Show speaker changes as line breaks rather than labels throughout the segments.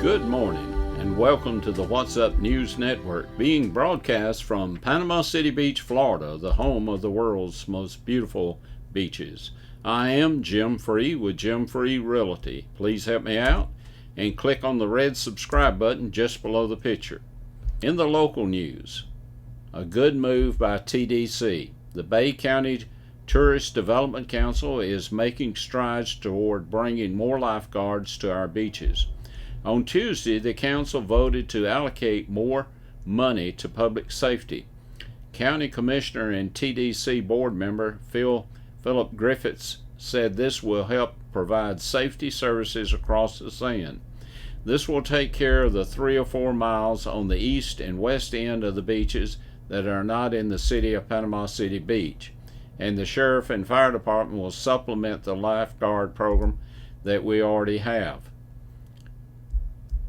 Good morning and welcome to the What's Up News Network, being broadcast from Panama City Beach, Florida, the home of the world's most beautiful beaches. I am Jim Free with Jim Free Realty. Please help me out and click on the red subscribe button just below the picture. In the local news, a good move by TDC. The Bay County Tourist Development Council is making strides toward bringing more lifeguards to our beaches. On Tuesday, the council voted to allocate more money to public safety. County Commissioner and TDC board member Philip Griffiths said this will help provide safety services across the sand. This will take care of the 3 or 4 miles on the east and west end of the beaches that are not in the city of Panama City Beach. And the sheriff and fire department will supplement the lifeguard program that we already have.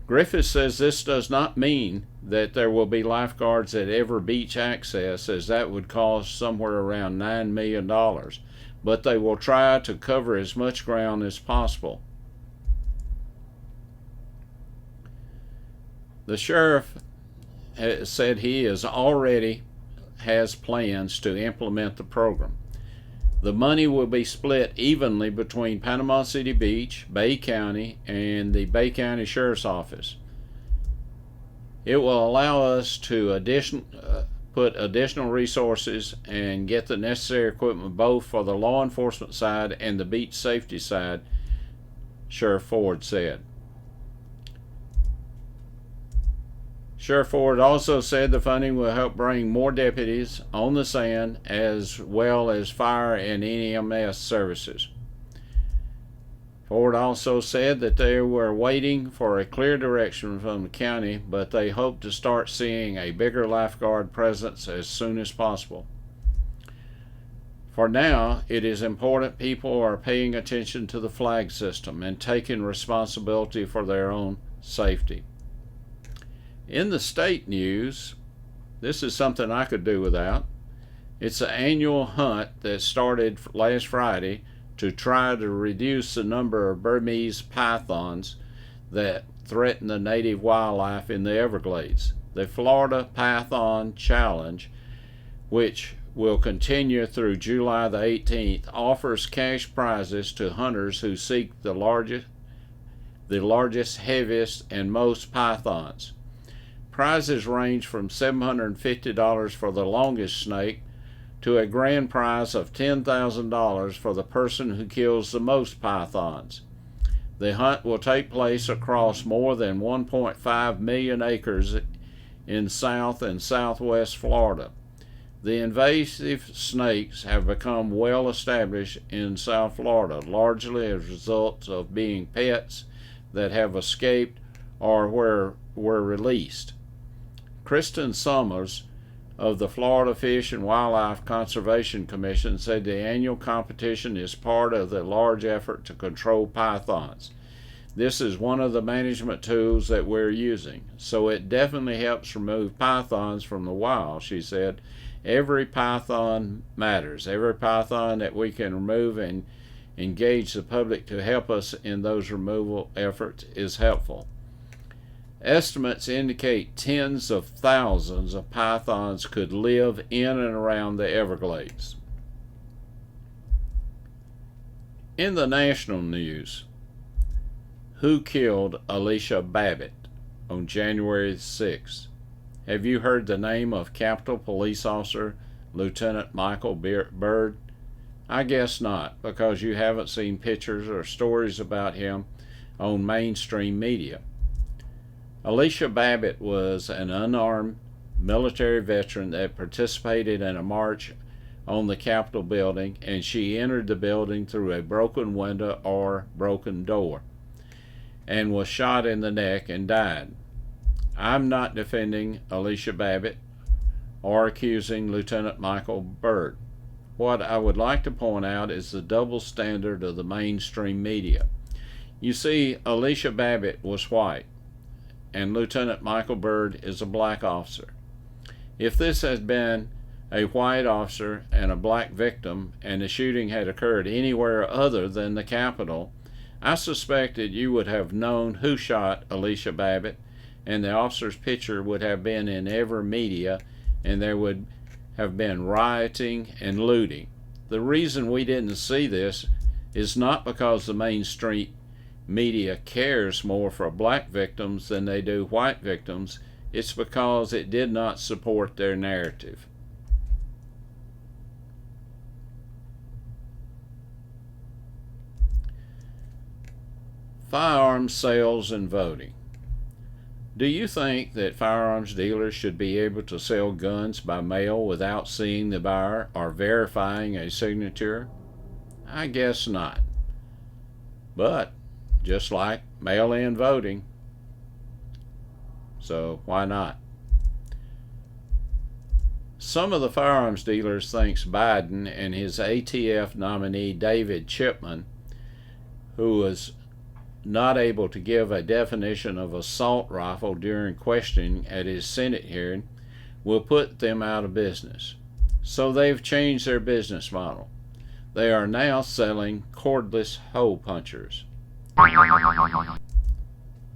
Griffith says this does not mean that there will be lifeguards at every beach access, as that would cost somewhere around $9 million, but they will try to cover as much ground as possible. The sheriff said he already has plans to implement the program. The money will be split evenly between Panama City Beach, Bay County, and the Bay County Sheriff's Office. It will allow us to put additional resources and get the necessary equipment both for the law enforcement side and the beach safety side, Sheriff Ford said. Sheriff Ford also said the funding will help bring more deputies on the sand as well as fire and EMS services. Ford also said that they were waiting for a clear direction from the county, but they hope to start seeing a bigger lifeguard presence as soon as possible. For now, it is important people are paying attention to the flag system and taking responsibility for their own safety. In the state news, this is something I could do without. It's an annual hunt that started last Friday to try to reduce the number of Burmese pythons that threaten the native wildlife in the Everglades. The Florida Python Challenge, which will continue through July the 18th, offers cash prizes to hunters who seek the largest, heaviest, and most pythons. Prizes range from $750 for the longest snake to a grand prize of $10,000 for the person who kills the most pythons. The hunt will take place across more than 1.5 million acres in South and Southwest Florida. The invasive snakes have become well established in South Florida, largely as a result of being pets that have escaped or were released. Kristen Summers of the Florida Fish and Wildlife Conservation Commission said the annual competition is part of the large effort to control pythons. This is one of the management tools that we're using, so it definitely helps remove pythons from the wild, she said. Every python matters. Every python that we can remove and engage the public to help us in those removal efforts is helpful. Estimates indicate tens of thousands of pythons could live in and around the Everglades. In the national news, who killed Alicia Babbitt on January 6th? Have you heard the name of Capitol Police Officer Lieutenant Michael Byrd? I guess not, because you haven't seen pictures or stories about him on mainstream media. Alicia Babbitt was an unarmed military veteran that participated in a march on the Capitol building, and she entered the building through a broken window or broken door and was shot in the neck and died. I'm not defending Alicia Babbitt or accusing Lieutenant Michael Byrd. What I would like to point out is the double standard of the mainstream media. You see, Alicia Babbitt was white, and Lieutenant Michael Byrd is a black officer. If this had been a white officer and a black victim, and the shooting had occurred anywhere other than the Capitol, I suspect that you would have known who shot Alicia Babbitt, and the officer's picture would have been in every media, and there would have been rioting and looting. The reason we didn't see this is not because the mainstream media cares more for black victims than they do white victims. It's because it did not support their narrative. Firearms sales and voting. Do you think that firearms dealers should be able to sell guns by mail without seeing the buyer or verifying a signature? I guess not. But just like mail-in voting, so why not? Some of the firearms dealers thinks Biden and his ATF nominee David Chipman, who was not able to give a definition of assault rifle during questioning at his Senate hearing, will put them out of business. So they've changed their business model. They are now selling cordless hole punchers.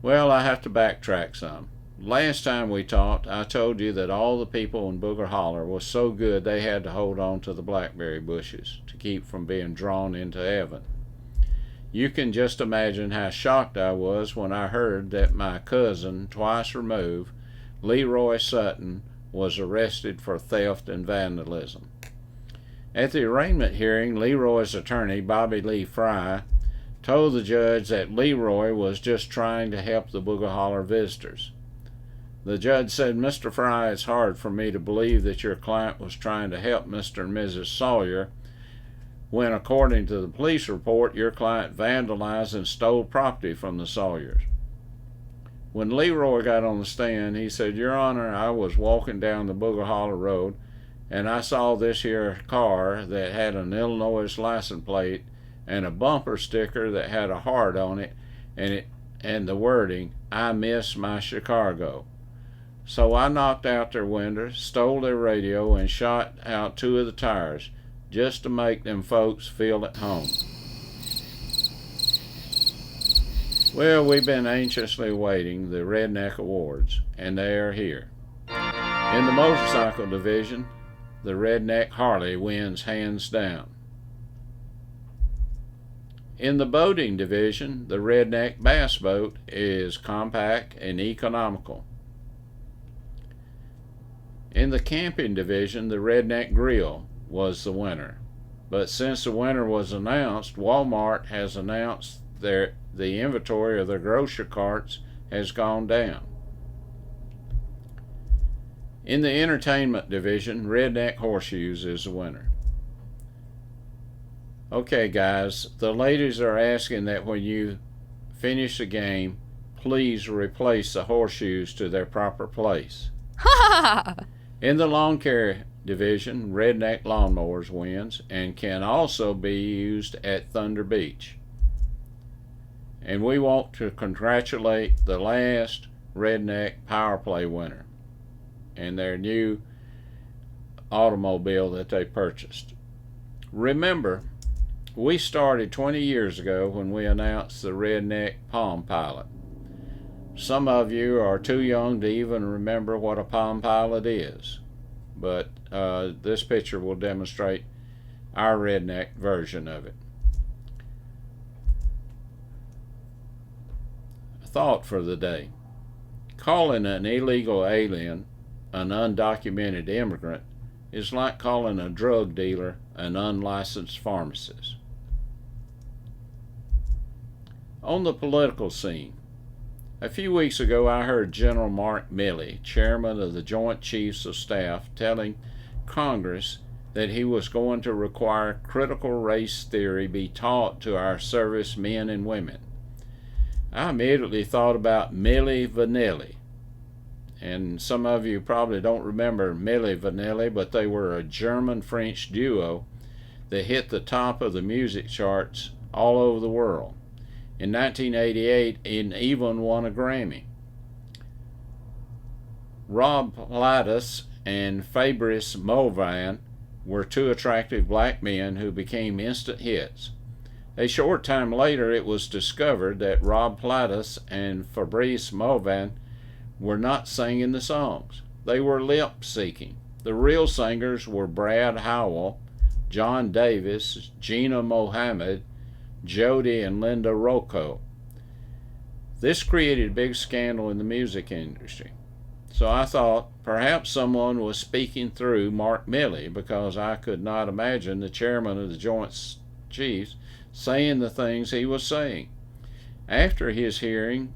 Well, I have to backtrack some. Last time we talked, I told you that all the people in Booger Holler was so good they had to hold on to the blackberry bushes to keep from being drawn into heaven. You can just imagine how shocked I was when I heard that my cousin, twice removed, Leroy Sutton, was arrested for theft and vandalism. At the arraignment hearing, Leroy's attorney, Bobby Lee Fry, told the judge that Leroy was just trying to help the Booger Holler visitors. The judge said, "Mr. Fry, it's hard for me to believe that your client was trying to help Mr. and Mrs. Sawyer when, according to the police report, your client vandalized and stole property from the Sawyers." When Leroy got on the stand, he said, "Your Honor, I was walking down the Booger Holler Road, and I saw this here car that had an Illinois license plate and a bumper sticker that had a heart on it, and the wording, 'I miss my Chicago.' So I knocked out their window, stole their radio, and shot out 2 of the tires, just to make them folks feel at home." Well, we've been anxiously awaiting the Redneck Awards, and they are here. In the motorcycle division, the Redneck Harley wins hands down. In the boating division, the Redneck Bass Boat is compact and economical. In the camping division, the Redneck Grill was the winner. But since the winner was announced, Walmart has announced the inventory of their grocery carts has gone down. In the entertainment division, Redneck Horseshoes is the winner. Okay, guys, the ladies are asking that when you finish the game, please replace the horseshoes to their proper place. In the lawn care division, Redneck Lawnmowers wins and can also be used at Thunder Beach. And we want to congratulate the last Redneck Power Play winner and their new automobile that they purchased. Remember, we started 20 years ago when we announced the Redneck Palm Pilot. Some of you are too young to even remember what a Palm Pilot is, but this picture will demonstrate our redneck version of it. A thought for the day. Calling an illegal alien an undocumented immigrant is like calling a drug dealer an unlicensed pharmacist. On the political scene, a few weeks ago I heard General Mark Milley, chairman of the Joint Chiefs of Staff, telling Congress that he was going to require critical race theory be taught to our service men and women. I immediately thought about Milli Vanilli. And some of you probably don't remember Milli Vanilli, but they were a German-French duo that hit the top of the music charts all over the world. In 1988, and even won a Grammy. Rob Pilatus and Fabrice Mulvane were 2 attractive black men who became instant hits. A short time later, it was discovered that Rob Plattus and Fabrice Movan were not singing the songs. They were lip-syncing. The real singers were Brad Howell, John Davis, Gina Mohammed, Jody, and Linda Rocco. This created a big scandal in the music industry. So I thought perhaps someone was speaking through Mark Milley, because I could not imagine the chairman of the Joint Chiefs saying the things he was saying. After his hearing,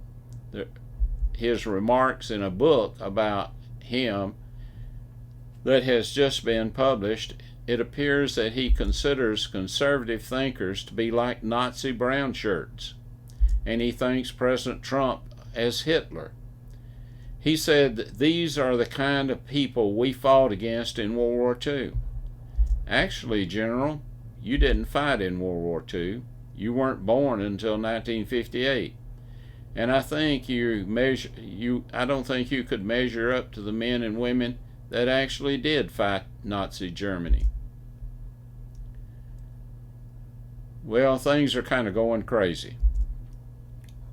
his remarks in a book about him that has just been published, it appears that he considers conservative thinkers to be like Nazi brown shirts, and he thinks President Trump as Hitler. He said that these are the kind of people we fought against in World War II. Actually, General, you didn't fight in World War II. You weren't born until 1958. And I don't think you could measure up to the men and women that actually did fight Nazi Germany. Well, things are kind of going crazy.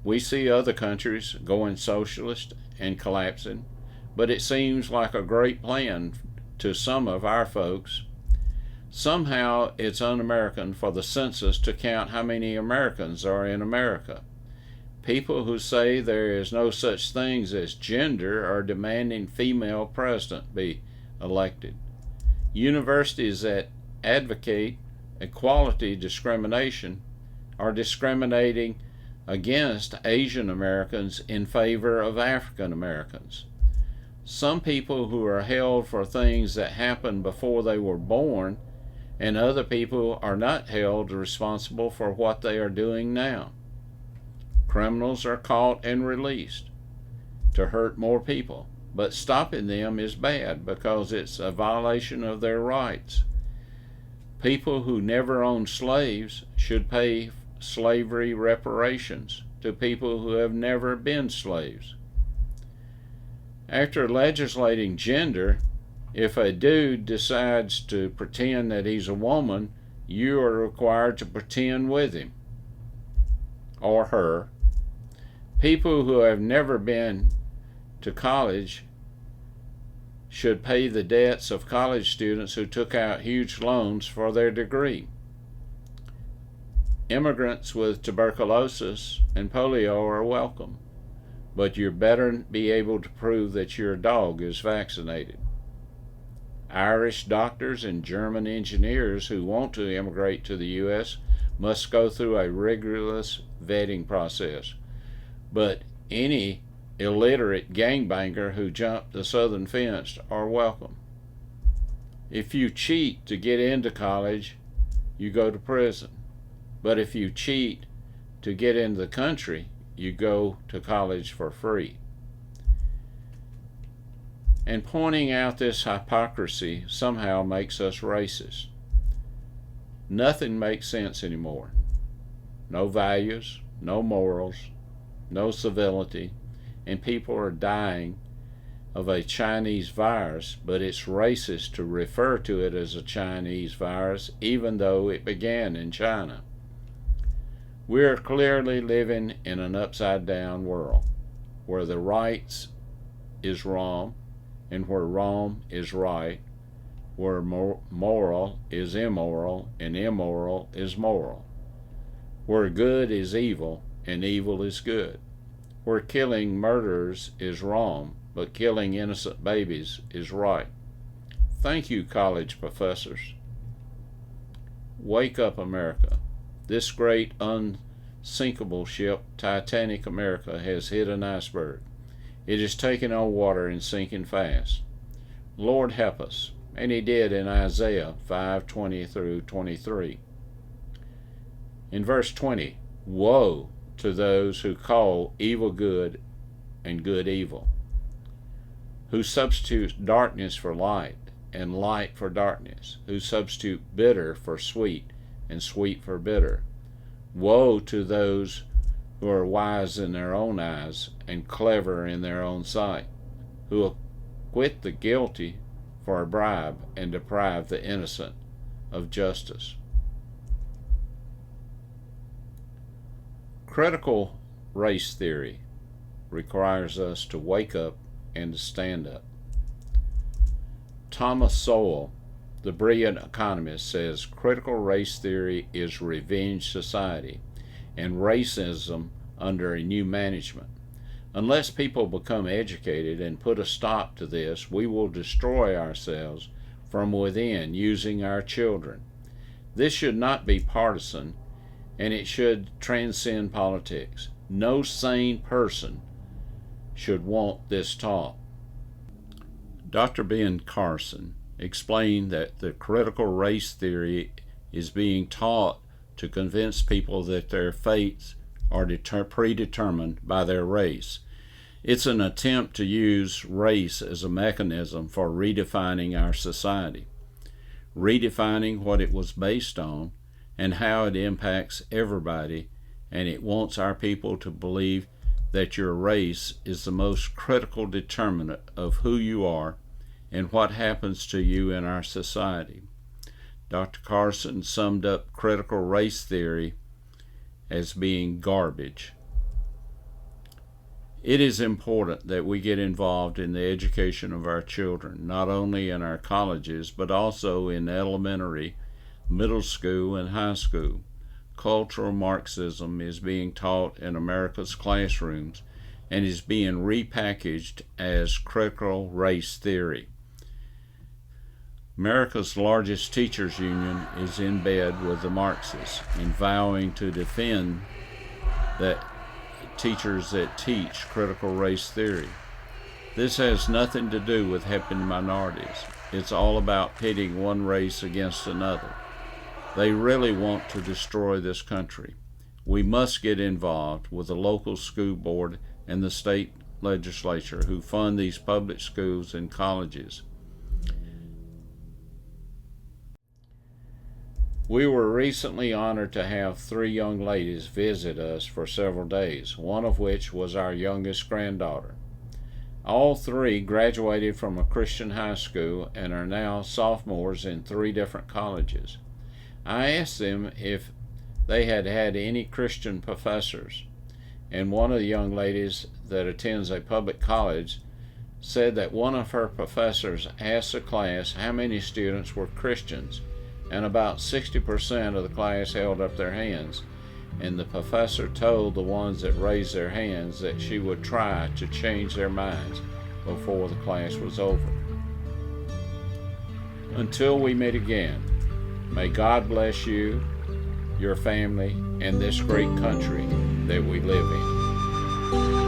We see other countries going socialist and collapsing, but it seems like a great plan to some of our folks. Somehow it's un-American for the census to count how many Americans are in America. People who say there is no such things as gender are demanding female president be elected. Universities that advocate equality discrimination are discriminating against Asian Americans in favor of African Americans. Some people who are held for things that happened before they were born, and other people are not held responsible for what they are doing now. Criminals are caught and released to hurt more people, but stopping them is bad because it's a violation of their rights. People who never owned slaves should pay slavery reparations to people who have never been slaves. After legislating gender, if a dude decides to pretend that he's a woman, you are required to pretend with him or her. People who have never been to college should pay the debts of college students who took out huge loans for their degree. Immigrants with tuberculosis and polio are welcome, but you better be able to prove that your dog is vaccinated. Irish doctors and German engineers who want to immigrate to the U.S. must go through a rigorous vetting process, but any illiterate gangbanger who jumped the southern fence are welcome. If you cheat to get into college, you go to prison. But if you cheat to get into the country, you go to college for free. And pointing out this hypocrisy somehow makes us racist. Nothing makes sense anymore. No values, no morals, no civility, and people are dying of a Chinese virus, but it's racist to refer to it as a Chinese virus, even though it began in China. We are clearly living in an upside-down world, where the right is wrong, and where wrong is right, where moral is immoral, and immoral is moral, where good is evil, and evil is good, where killing murderers is wrong, but killing innocent babies is right. Thank you, college professors. Wake up, America. This great unsinkable ship, Titanic America, has hit an iceberg. It is taking on water and sinking fast. Lord help us. And he did in Isaiah 5:20 through 23. In verse 20, woe to those who call evil good and good evil, who substitute darkness for light and light for darkness, who substitute bitter for sweet and sweet for bitter. Woe to those who are wise in their own eyes and clever in their own sight, who acquit the guilty for a bribe and deprive the innocent of justice. Critical race theory requires us to wake up and to stand up. Thomas Sowell, the brilliant economist, says critical race theory is revenge society and racism under a new management. Unless people become educated and put a stop to this, we will destroy ourselves from within using our children. This should not be partisan, and it should transcend politics. No sane person should want this taught. Dr. Ben Carson explained that the critical race theory is being taught to convince people that their fates are predetermined by their race. It's an attempt to use race as a mechanism for redefining our society, redefining what it was based on and how it impacts everybody, and it wants our people to believe that your race is the most critical determinant of who you are and what happens to you in our society. Dr. Carson summed up critical race theory as being garbage. It is important that we get involved in the education of our children, not only in our colleges, but also in elementary, middle school, and high school. Cultural Marxism is being taught in America's classrooms and is being repackaged as critical race theory. America's largest teachers union is in bed with the Marxists in vowing to defend that teachers that teach critical race theory. This has nothing to do with helping minorities. It's all about pitting one race against another. They really want to destroy this country. We must get involved with the local school board and the state legislature who fund these public schools and colleges. We were recently honored to have 3 young ladies visit us for several days, one of which was our youngest granddaughter. All 3 graduated from a Christian high school and are now sophomores in 3 different colleges. I asked them if they had had any Christian professors, and one of the young ladies that attends a public college said that one of her professors asked the class how many students were Christians, and about 60% of the class held up their hands, and the professor told the ones that raised their hands that she would try to change their minds before the class was over. Until we meet again, may God bless you, your family, and this great country that we live in.